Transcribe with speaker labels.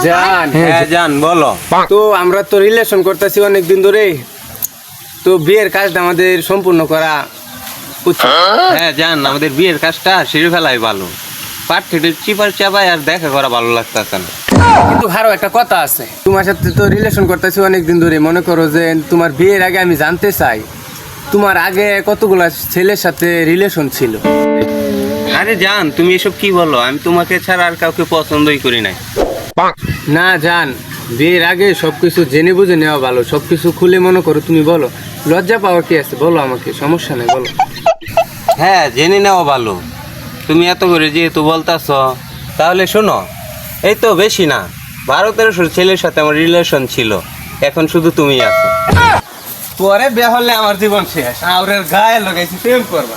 Speaker 1: জান,
Speaker 2: হ্যাঁ জান বলো।
Speaker 1: তো আমরা তো রিলেশন করতেছি অনেকদিন ধরে, তো বিয়ের কাজটা আমাদের সম্পূর্ণ করা উচিত।
Speaker 2: হ্যাঁ জান, আমাদের বিয়ের কাজটা সেরে ফেলাই ভালো। পার্থিটির চিপার চাপায় আর দেখা করা ভালো লাগতেছে না।
Speaker 1: কিন্তু আরো একটা কথা আছে, তোমার সাথে তো রিলেশন করতেছি অনেকদিন ধরে, মনে করো যে তোমার বিয়ের আগে আমি জানতে চাই তোমার আগে কতগুলা ছেলের সাথে রিলেশন ছিল।
Speaker 2: আরে জান, তুমি এসব কি বলো? আমি তোমাকে ছাড়া আর কাউকে পছন্দই করি নাই।
Speaker 1: না জান, বিয়ের আগে সবকিছু জেনে বুঝে নেওয়া ভালো, সবকিছু খুলে মনে করো তুমি বলো, লজ্জা পাওয়ার কি আছে বলো, আমাকে সমস্যা নেই বলো।
Speaker 2: হ্যাঁ, জেনে নেওয়া ভালো। তুমি এত করে যেহেতু বলতাছ, তাহলে শোনো, এই তো বেশি না 12-13 ছেলের সাথে আমার রিলেশন ছিল, এখন শুধু তুমি আছো।
Speaker 1: পরে বিয়ে হলে আমার জীবন শেষ, আর গায়ে লাগাইছি প্রেম করবা।